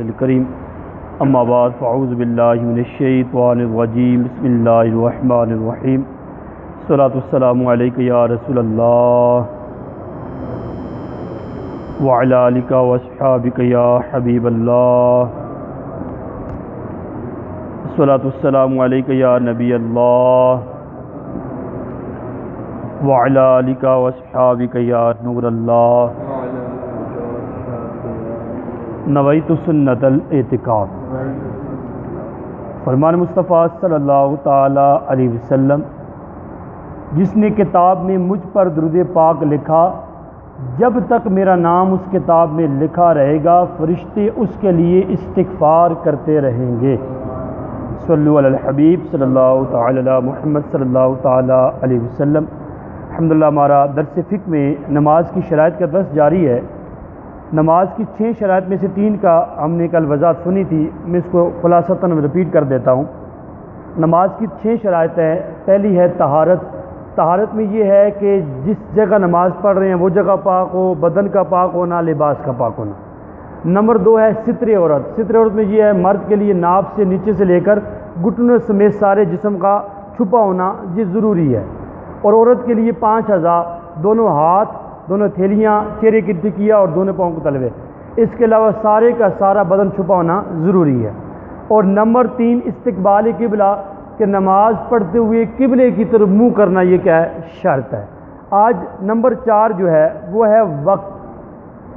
الکریم اما بعد فاعوذ باللہ من الشیطان الرجیم بسم اللہ الرحمن الرحیم الصلاۃ والسلام علیک یا رسول اللہ وعلی آلک واصحابک یا حبیب اللہ الصلاۃ والسلام علیک یا نبی اللہ وعلی آلک واصحابک یا نور اللہ نویت سنت الاعتکاف۔ فرمان مصطفیٰ صلی اللہ تعالی علیہ وسلم، جس نے کتاب میں مجھ پر درود پاک لکھا، جب تک میرا نام اس کتاب میں لکھا رہے گا فرشتے اس کے لیے استغفار کرتے رہیں گے۔ صلو علی الحبیب صلی اللہ تعالی علی محمد صلی اللہ تعالی علیہ وسلم۔ الحمدللہ ہمارا درس فقہ میں نماز کی شرائط کا درس جاری ہے۔ نماز کی 6 شرائط میں سے 3 کا ہم نے کل وضاحت سنی تھی، میں اس کو خلاصتاً رپیٹ کر دیتا ہوں۔ نماز کی 6 شرائط ہیں۔ پہلی ہے طہارت۔ طہارت میں یہ ہے کہ جس جگہ نماز پڑھ رہے ہیں وہ جگہ پاک ہو، بدن کا پاک ہونا، لباس کا پاک ہونا۔ نمبر 2 ہے ستر عورت۔ ستر عورت میں یہ ہے مرد کے لیے ناف سے نیچے سے لے کر گھٹنوں سمیت سارے جسم کا چھپا ہونا، یہ ضروری ہے۔ اور عورت کے لیے 5 اعضاء، دونوں ہاتھ، دونوں تھیلیاں، چہرے کی ٹکیا اور دونوں پاؤں کے تلوے، اس کے علاوہ سارے کا سارا بدن چھپا ہونا ضروری ہے۔ اور نمبر 3 استقبال قبلہ، کہ نماز پڑھتے ہوئے قبلے کی طرف منہ کرنا، یہ کیا ہے؟ شرط ہے۔ آج نمبر 4 جو ہے وہ ہے وقت،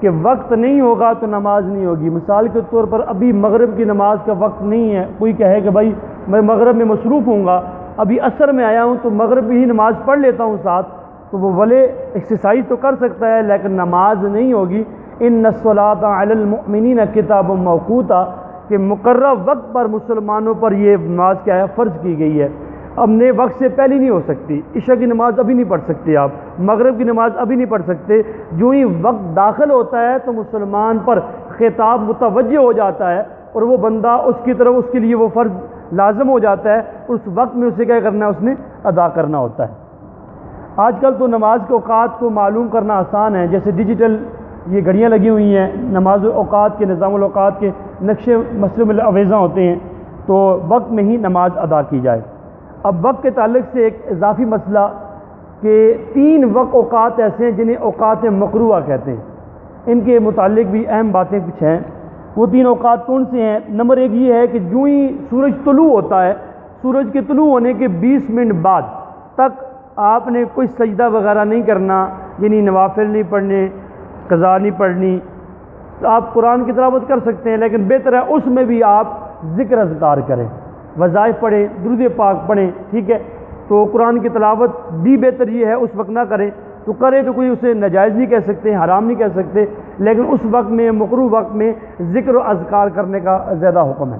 کہ وقت نہیں ہوگا تو نماز نہیں ہوگی۔ مثال کے طور پر ابھی مغرب کی نماز کا وقت نہیں ہے، کوئی کہے کہ بھائی میں مغرب میں مصروف ہوں گا، ابھی عصر میں آیا ہوں تو مغرب ہی نماز پڑھ لیتا ہوں ساتھ، تو وہ بھلے ایکسرسائز تو کر سکتا ہے لیکن نماز نہیں ہوگی۔ ان الصلاۃ علی المؤمنین کتاب موقوتا، کہ مقررہ وقت پر مسلمانوں پر یہ نماز کیا ہے؟ فرض کی گئی ہے۔ اب نے وقت سے پہلے نہیں ہو سکتی، عشاء کی نماز ابھی نہیں پڑھ سکتے، آپ مغرب کی نماز ابھی نہیں پڑھ سکتے۔ جو ہی وقت داخل ہوتا ہے تو مسلمان پر خطاب متوجہ ہو جاتا ہے اور وہ بندہ اس کی طرف، اس کے لیے وہ فرض لازم ہو جاتا ہے، اس وقت میں اسے کیا کرنا ہے؟ اس نے ادا کرنا ہوتا ہے۔ آج کل تو نماز کے اوقات کو معلوم کرنا آسان ہے، جیسے ڈیجیٹل یہ گھڑیاں لگی ہوئی ہیں، نماز اوقات کے، نظام الاوقات کے نقشے مسلم الاویزاں ہوتے ہیں، تو وقت میں ہی نماز ادا کی جائے۔ اب وقت کے تعلق سے ایک اضافی مسئلہ، کہ 3 وقت اوقات ایسے ہیں جنہیں اوقات مقروءہ کہتے ہیں، ان کے متعلق بھی اہم باتیں کچھ ہیں۔ وہ 3 اوقات کون سے ہیں؟ نمبر 1 یہ ہے کہ جو ہی سورج طلوع ہوتا ہے، سورج کے طلوع ہونے کے 20 منٹ بعد تک آپ نے کوئی سجدہ وغیرہ نہیں کرنا، یعنی نوافل نہیں پڑھنے، قضا نہیں پڑھنی۔ آپ قرآن کی تلاوت کر سکتے ہیں لیکن بہتر ہے اس میں بھی آپ ذکر اذکار کریں، وظائف پڑھیں، درود پاک پڑھیں، ٹھیک ہے؟ تو قرآن کی تلاوت بھی بہتر یہ ہے اس وقت نہ کریں، تو کرے تو کوئی اسے ناجائز نہیں کہہ سکتے، حرام نہیں کہہ سکتے، لیکن اس وقت میں، مقروء وقت میں ذکر و اذکار کرنے کا زیادہ حکم ہے۔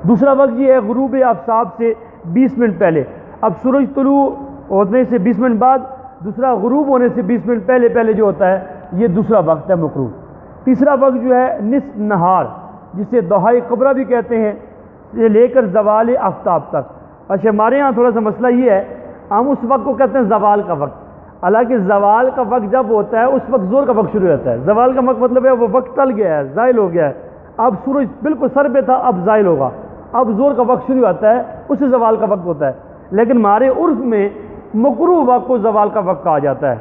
دوسرا وقت یہ ہے غروب آفتاب سے 20 منٹ پہلے۔ اب سورج طلوع ہونے سے 20 منٹ بعد، دوسرا غروب ہونے سے 20 منٹ پہلے جو ہوتا ہے، یہ دوسرا وقت ہے مقروء۔ تیسرا وقت جو ہے نصف نہار، جسے ضحائے کبریٰ بھی کہتے ہیں، یہ لے کر زوال آفتاب تک۔ اچھا، ہمارے ہاں تھوڑا سا مسئلہ یہ ہے، ہم اس وقت کو کہتے ہیں زوال کا وقت، حالانکہ زوال کا وقت جب ہوتا ہے اس وقت زور کا وقت شروع ہوتا ہے۔ زوال کا وقت مطلب ہے وہ وقت ٹل گیا ہے، زائل ہو گیا ہے، اب سورج بالکل سر پہ تھا، اب زائل ہوگا، اب زور کا وقت شروع ہوتا ہے، اسے زوال کا وقت ہوتا ہے۔ لیکن ہمارے عرف میں مقروء وقت کو زوال کا وقت کہا جاتا ہے۔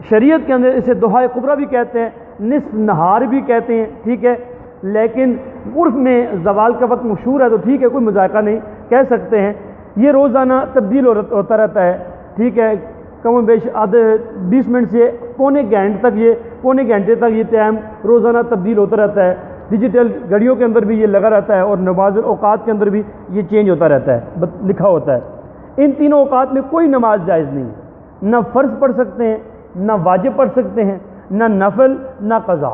شریعت کے اندر اسے ضحائے کبریٰ بھی کہتے ہیں، نصف نہار بھی کہتے ہیں، ٹھیک ہے؟ لیکن عرف میں زوال کا وقت مشہور ہے تو ٹھیک ہے، کوئی مذائقہ نہیں، کہہ سکتے ہیں۔ یہ روزانہ تبدیل ہوتا رہتا ہے، ٹھیک ہے؟ کم و بیش آدھے 20 منٹ سے پونے گھنٹے تک یہ ٹائم روزانہ تبدیل ہوتا رہتا ہے۔ ڈیجیٹل گھڑیوں کے اندر بھی یہ لگا رہتا ہے اور نماز اوقات کے اندر بھی یہ چینج ہوتا رہتا ہے، لکھا ہوتا ہے۔ ان تینوں اوقات میں کوئی نماز جائز نہیں ہے، نہ فرض پڑھ سکتے ہیں، نہ واجب پڑھ سکتے ہیں، نہ نفل، نہ قضا،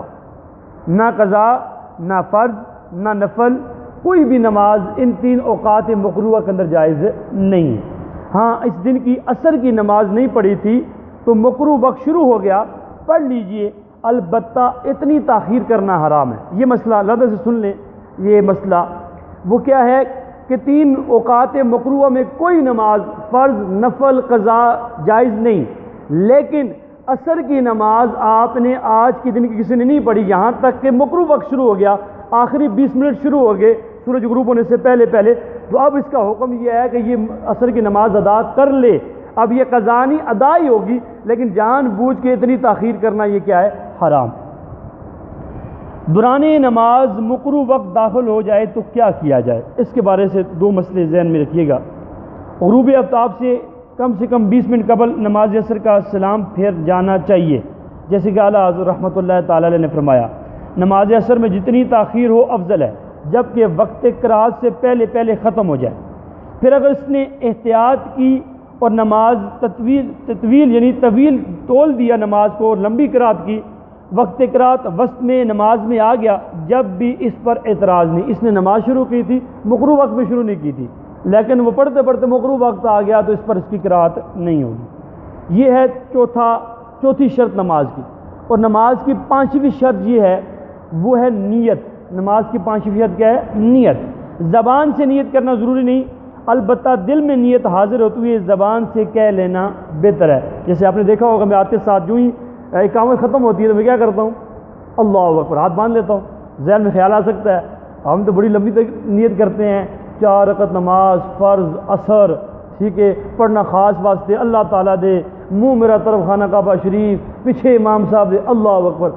نہ فرض، نہ نفل، کوئی بھی نماز ان 3 اوقات مقروءہ کے اندر جائز نہیں ہے۔ ہاں، اس دن کی عصر کی نماز نہیں پڑھی تھی تو مقروء وقت شروع ہو گیا، پڑھ لیجئے، البتہ اتنی تاخیر کرنا حرام ہے۔ یہ مسئلہ اللہ سے سن لیں، یہ مسئلہ وہ کیا ہے کہ 3 اوقات مقروءہ میں کوئی نماز فرض، نفل، قضا جائز نہیں، لیکن عصر کی نماز آپ نے آج کے دن کی کسی نے نہیں پڑھی، یہاں تک کہ مقروء وقت شروع ہو گیا، آخری 20 منٹ شروع ہو گئے سورج غروب ہونے سے پہلے پہلے، تو اب اس کا حکم یہ ہے کہ یہ عصر کی نماز ادا کر لے۔ اب یہ قضا نہیں ادا ہی ہوگی، لیکن جان بوجھ کے اتنی تاخیر کرنا یہ کیا ہے؟ حرام۔ دوران نماز مکروہ وقت داخل ہو جائے تو کیا کیا جائے؟ اس کے بارے سے دو مسئلے ذہن میں رکھیے گا۔ غروب آفتاب سے کم 20 منٹ قبل نماز عصر کا سلام پھیر جانا چاہیے، جیسے کہ اعلیٰ حضرت رحمۃ اللہ تعالی علیہ نے فرمایا نماز عصر میں جتنی تاخیر ہو افضل ہے، جبکہ وقت قرات سے پہلے پہلے ختم ہو جائے۔ پھر اگر اس نے احتیاط کی اور نماز تطویل یعنی طویل تول دیا نماز کو، لمبی قرات کی، وقت قرات وسط میں نماز میں آ گیا، جب بھی اس پر اعتراض نہیں۔ اس نے نماز شروع کی تھی، مکروہ وقت میں شروع نہیں کی تھی، لیکن وہ پڑھتے پڑھتے مکروہ وقت آ گیا تو اس پر اس کی قرات نہیں ہوگی۔ یہ ہے چوتھی شرط نماز کی۔ اور نماز کی 5ویں شرط یہ ہے، وہ ہے نیت۔ نماز کی 5ویں شرط کیا ہے؟ نیت۔ زبان سے نیت کرنا ضروری نہیں، البتہ دل میں نیت حاضر ہوتی ہوئی زبان سے کہہ لینا بہتر ہے۔ جیسے آپ نے دیکھا ہوگا میں آتے ساتھ جو ہی اقامت ختم ہوتی ہے تو میں کیا کرتا ہوں؟ اللہ اکبر، ہاتھ باندھ لیتا ہوں۔ ذہن میں خیال آ سکتا ہے، ہم تو بڑی لمبی تک نیت کرتے ہیں، 4 رکعت نماز فرض عصر، ٹھیک ہے، پڑھنا خاص واسطے، اللہ تعالیٰ دے، منہ میرا طرف خانہ کعبہ شریف، پیچھے امام صاحب دے، اللہ اکبر۔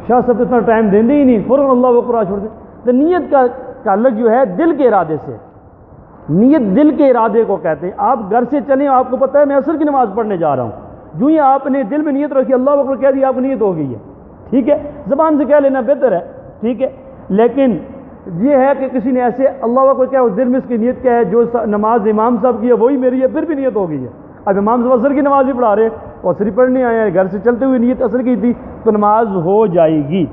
شاہ صاحب تو اتنا ٹائم دیندے ہی نہیں، فوراً اللہ اکبر آ چھوڑ دیں۔ تو نیت کا تعلق جو ہے دل کے ارادے سے، نیت دل کے ارادے کو کہتے ہیں۔ آپ گھر سے چلیں، آپ کو پتہ ہے میں عصر کی نماز پڑھنے جا رہا ہوں، جو ہی آپ نے دل میں نیت رکھی، اللہ اکبر کہہ دیا، آپ کو نیت ہو گئی ہے، ٹھیک ہے، زبان سے کہہ لینا بہتر ہے، ٹھیک ہے۔ لیکن یہ ہے کہ کسی نے ایسے اللہ اکبر کیا، اس دل میں اس کی نیت کیا ہے، جو نماز امام صاحب کی ہے وہی میری ہے، پھر بھی نیت ہو گئی ہے۔ اب امام صاحب عصر کی نماز ہی پڑھا رہے اور عصر پڑھنے آئے ہیں، گھر سے چلتے ہوئے نیت عصر کی تھی تو نماز ہو جائے گی۔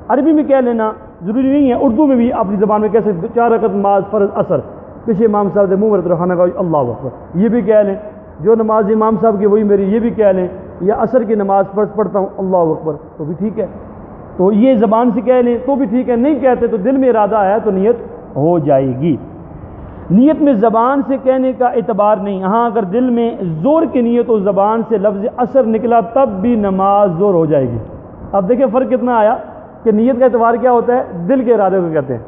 عربی میں کہہ لینا ضروری نہیں ہے، اردو میں بھی اپنی زبان میں کہہ سکتے، 4 رکعت نماز فرض عصر، پیچھے امام صاحب سے منہ میرے طرف خانہ کعبہ اللہ اکبر، یہ بھی کہہ لیں۔ جو نماز امام صاحب کی وہی میری، یہ بھی کہہ لیں۔ یا عصر کی نماز فرض پڑھتا ہوں اللہ اکبر، تو بھی ٹھیک ہے، تو یہ زبان سے کہہ لیں تو بھی ٹھیک ہے، نہیں کہتے تو دل میں ارادہ ہے تو نیت ہو جائے گی۔ نیت میں زبان سے کہنے کا اعتبار نہیں، ہاں اگر دل میں زور کی نیت و زبان سے لفظ عصر نکلا تب بھی نماز زور ہو جائے گی۔ اب دیکھیں فرق کتنا آیا کہ نیت کا اعتبار کیا ہوتا ہے؟ دل کے ارادے کو کہتے ہیں۔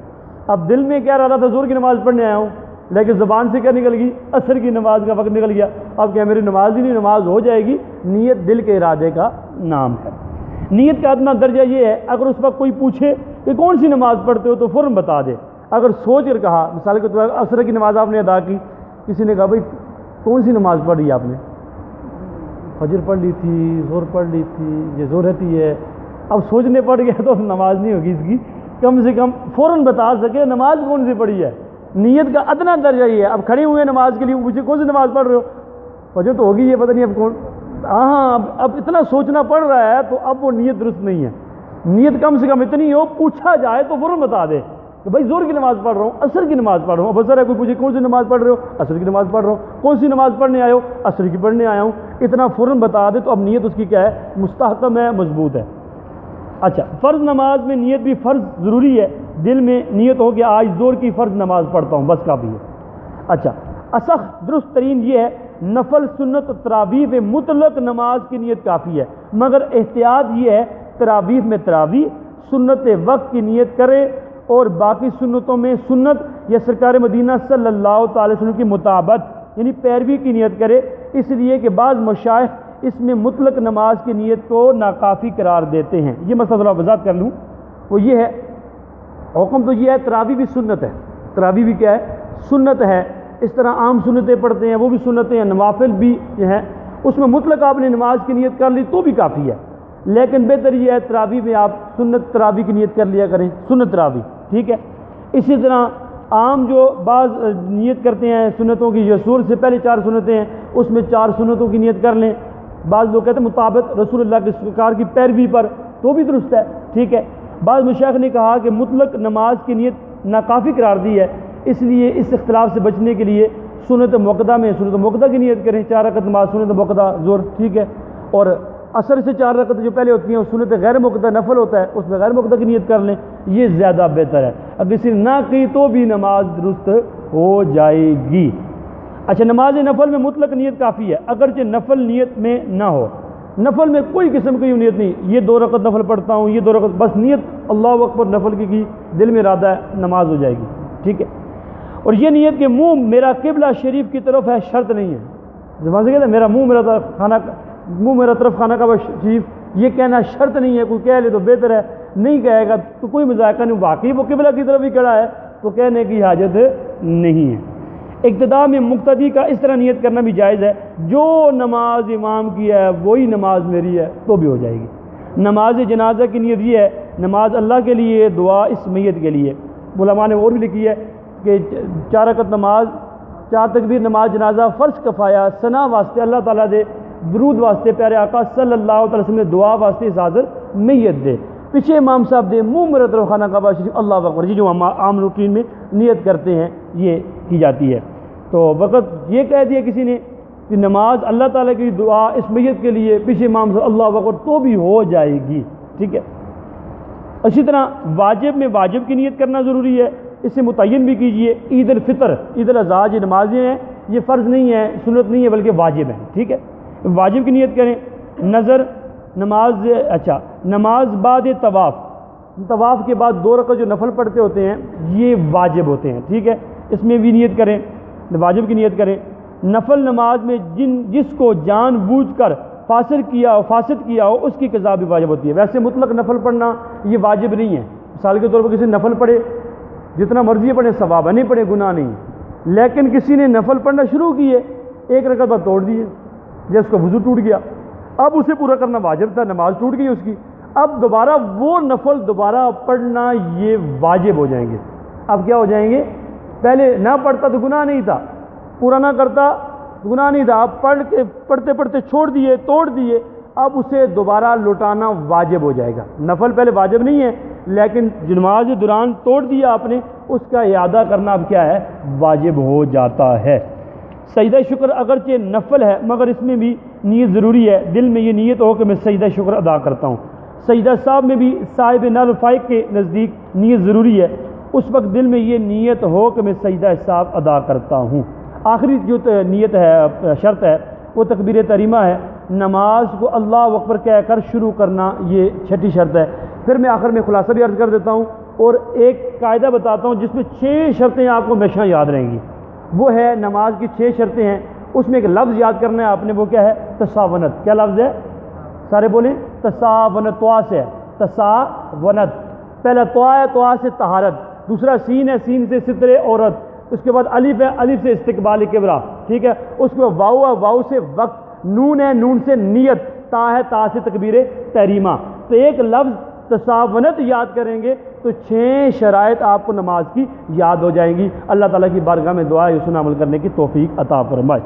اب دل میں کیا ارادہ تھا؟ زور کی نماز پڑھنے آیا ہوں، لیکن زبان سے کیا نکل گئی؟ عصر کی نماز کا وقت نکل گیا، اب کیا میری نماز ہی نہیں؟ نماز ہو جائے گی۔ نیت دل کے ارادے کا نام ہے۔ نیت کا ادنا درجہ یہ ہے، اگر اس وقت کوئی پوچھے کہ کون سی نماز پڑھتے ہو تو فوراً بتا دے۔ اگر سوچ کر کہا، مثال کے طور پر عصر کی نماز آپ نے ادا کی، کسی نے کہا بھائی کون سی نماز پڑھی آپ نے؟ فجر پڑھ لی تھی، زور پڑھ لی تھی، یہ زور رہتی ہے، اب سوچنے پڑ گیا تو نماز نہیں ہوگی اس کی، کم سے کم فوراً بتا سکے نماز کون سی پڑھی ہے۔ نیت کا ادنا درجہ یہ ہے۔ اب کھڑے ہوئے نماز کے لیے پوچھے کون سی نماز پڑھ رہے ہو؟ فجر تو ہوگی، یہ پتہ نہیں اب کون، ہاں اب اتنا سوچنا پڑ رہا ہے تو اب وہ نیت درست نہیں ہے۔ نیت کم سے کم اتنی ہو، پوچھا جائے تو فوراً بتا دے کہ بھائی زور کی نماز پڑھ رہا ہوں، عصر کی نماز پڑھ رہا ہوں۔ اب عصر ہے، کوئی پوچھے کون سی نماز پڑھ رہے ہو؟ عصر کی نماز پڑھ رہا ہوں۔ کون سی نماز پڑھنے آئے ہو؟ عصر کی پڑھنے آیا ہوں۔ اتنا فوراً بتا دے تو اب نیت اس کی کیا ہے؟ مستحکم ہے، مضبوط ہے۔ اچھا، فرض نماز میں نیت بھی فرض ضروری ہے، دل میں نیت ہو کہ آج زور کی فرض نماز پڑھتا ہوں، بس کافی ہے۔ اچھا، اصح درست ترین یہ ہے نفل سنت تراویح میں مطلق نماز کی نیت کافی ہے، مگر احتیاط یہ ہے تراویح میں تراویح سنت وقت کی نیت کرے اور باقی سنتوں میں سنت یا سرکار مدینہ صلی اللہ تعالی وسلم کی مطابقت یعنی پیروی کی نیت کرے، اس لیے کہ بعض مشائخ اس میں مطلق نماز کی نیت کو ناکافی قرار دیتے ہیں۔ یہ مسئلہ تھوڑا وضاحت کر لوں، وہ یہ ہے، حکم تو یہ ہے تراویح بھی سنت ہے، تراویح بھی کیا ہے؟ سنت ہے۔ اس طرح عام سنتیں پڑھتے ہیں وہ بھی سنتیں ہیں، نوافل بھی ہیں، اس میں مطلق آپ نے نماز کی نیت کر لی تو بھی کافی ہے، لیکن بہتر یہ ہے تراویح میں آپ سنت تراویح کی نیت کر لیا کریں، سنت تراویح، ٹھیک ہے۔ اسی طرح عام جو بعض نیت کرتے ہیں سنتوں کی، جو سور سے پہلے 4 سنتیں ہیں اس میں 4 سنتوں کی نیت کر لیں۔ بعض لوگ کہتے ہیں مطابق رسول اللہ کے سرکار کی پیروی پر، تو بھی درست ہے، ٹھیک ہے۔ بعض مشائخ نے کہا کہ مطلق نماز کی نیت ناکافی قرار دی ہے، اس لیے اس اختلاف سے بچنے کے لیے سنت موقدہ میں سنت موقدہ کی نیت کریں، 4 رکعت نماز سنت موقدہ زور، ٹھیک ہے۔ اور عصر سے 4 رکعت جو پہلے ہوتی ہیں وہ سنت غیر موقدہ نفل ہوتا ہے، اس میں غیر موقدہ کی نیت کر لیں، یہ زیادہ بہتر ہے۔ اگر کسی نے نہ کی تو بھی نماز درست ہو جائے گی۔ اچھا، نماز نفل میں مطلق نیت کافی ہے، اگرچہ نفل نیت میں نہ ہو، نفل میں کوئی قسم کی نیت نہیں، یہ 2 رکعت نفل پڑھتا ہوں، یہ 2 رکعت، بس نیت اللہ اکبر نفل کی دل میں ارادہ ہے، نماز ہو جائے گی، ٹھیک ہے۔ اور یہ نیت کہ منہ میرا قبلہ شریف کی طرف ہے، شرط نہیں ہے۔ زبان سے کہتے ہیں میرا منہ میرا طرف خانہ کعبہ شریف، یہ کہنا شرط نہیں ہے، کوئی کہہ لے تو بہتر ہے، نہیں کہے گا تو کوئی مذاکرہ نہیں، واقعی وہ قبلہ کی طرف ہی کھڑا ہے تو کہنے کی حاجت نہیں ہے۔ ابتدا میں مقتدی کا اس طرح نیت کرنا بھی جائز ہے، جو نماز امام کی ہے وہی نماز میری ہے تو بھی ہو جائے گی۔ نماز جنازہ کی نیت یہ ہے، نماز اللہ کے لیے، دعا اس میت کے لیے۔ علماء نے اور بھی لکھی ہے کہ 4 رکعت نماز، 4 تکبیر نماز جنازہ فرض کفایہ، ثنا واسطے اللہ تعالیٰ دے، درود واسطے پیارے آقا صلی اللہ علیہ وسلم نے دعا واسطے حاضر میت دے، پیچھے امام صاحب دے، منہ میرے طرف خانہ کعبہ شریف، اللہ اکبر، یہ جو ہم عام روٹین میں نیت کرتے ہیں یہ کی جاتی ہے۔ تو وقت یہ کہہ دیا کسی نے کہ نماز اللہ تعالیٰ کی دعا اس میت کے لیے، پیچھے امام صاحب اللہ اکبر، تو بھی ہو جائے گی، ٹھیک ہے۔ اسی طرح واجب میں واجب کی نیت کرنا ضروری ہے، اسے متعین بھی کیجئے۔ عید الفطر، عید الاضحیٰ، یہ نمازیں ہیں، یہ فرض نہیں ہے، سنت نہیں ہے، بلکہ واجب ہیں، ٹھیک ہے، واجب کی نیت کریں۔ نظر نماز بعد طواف کے بعد 2 رکعت جو نفل پڑھتے ہوتے ہیں یہ واجب ہوتے ہیں، ٹھیک ہے، اس میں بھی نیت کریں، واجب کی نیت کریں۔ نفل نماز میں جس کو جان بوجھ کر فاسد کیا ہو اس کی قضا بھی واجب ہوتی ہے۔ ویسے مطلق نفل پڑھنا یہ واجب نہیں ہے، مثال کے طور پر کسی نفل پڑھے، جتنا مرضی پڑھے ثواب ہے، نہیں پڑھے گناہ نہیں، لیکن کسی نے نفل پڑھنا شروع کیے، 1 رکعت بعد توڑ دیے، جب اس کا وضو ٹوٹ گیا، اب اسے پورا کرنا واجب تھا، نماز ٹوٹ گئی اس کی، اب دوبارہ وہ نفل دوبارہ پڑھنا یہ واجب ہو جائیں گے۔ اب کیا ہو جائیں گے؟ پہلے نہ پڑھتا تو گناہ نہیں تھا، پورا نہ کرتا تو گناہ نہیں تھا، اب پڑھتے چھوڑ دیے، توڑ دیے، اب اسے دوبارہ لوٹانا واجب ہو جائے گا۔ نفل پہلے واجب نہیں ہے، لیکن نماز دوران توڑ دیا آپ نے، اس کا اعادہ کرنا اب کیا ہے؟ واجب ہو جاتا ہے۔ سجدہ شکر اگرچہ نفل ہے مگر اس میں بھی نیت ضروری ہے، دل میں یہ نیت ہو کہ میں سجدہ شکر ادا کرتا ہوں۔ سجدہ صاحب میں بھی صاحب نال فائق کے نزدیک نیت ضروری ہے، اس وقت دل میں یہ نیت ہو کہ میں سجدہ صاحب ادا کرتا ہوں۔ آخری جو نیت ہے، شرط ہے، وہ تکبیر تحریمہ ہے، نماز کو اللہ اکبر کہہ کر شروع کرنا، یہ 6ٹھی شرط ہے۔ پھر میں آخر میں خلاصہ بھی عرض کر دیتا ہوں اور ایک قاعدہ بتاتا ہوں جس میں 6 شرطیں آپ کو ہمیشہ یاد رہیں گی، وہ ہے نماز کی 6 شرطیں ہیں، اس میں ایک لفظ یاد کرنا ہے آپ نے، وہ کیا ہے؟ تساونت۔ کیا لفظ ہے؟ سارے بولیں، تساونت، توا سے ہے، تساونت۔ پہلا توا ہے، توا سے طہارت، دوسرا سین ہے، سین سے ستر عورت، اس کے بعد الف ہے، الف سے استقبال کبرا، ٹھیک ہے، اس کے بعد واؤ ہے، واؤ سے وقت، نون ہے، نون سے نیت، تا ہے، تا سے تکبیر تحریمہ۔ تو ایک لفظ تساونت یاد کریں گے تو 6 شرائط آپ کو نماز کی یاد ہو جائیں گی۔ اللہ تعالیٰ کی بارگاہ میں دعا ہے اس عمل کرنے کی توفیق عطا فرمائے۔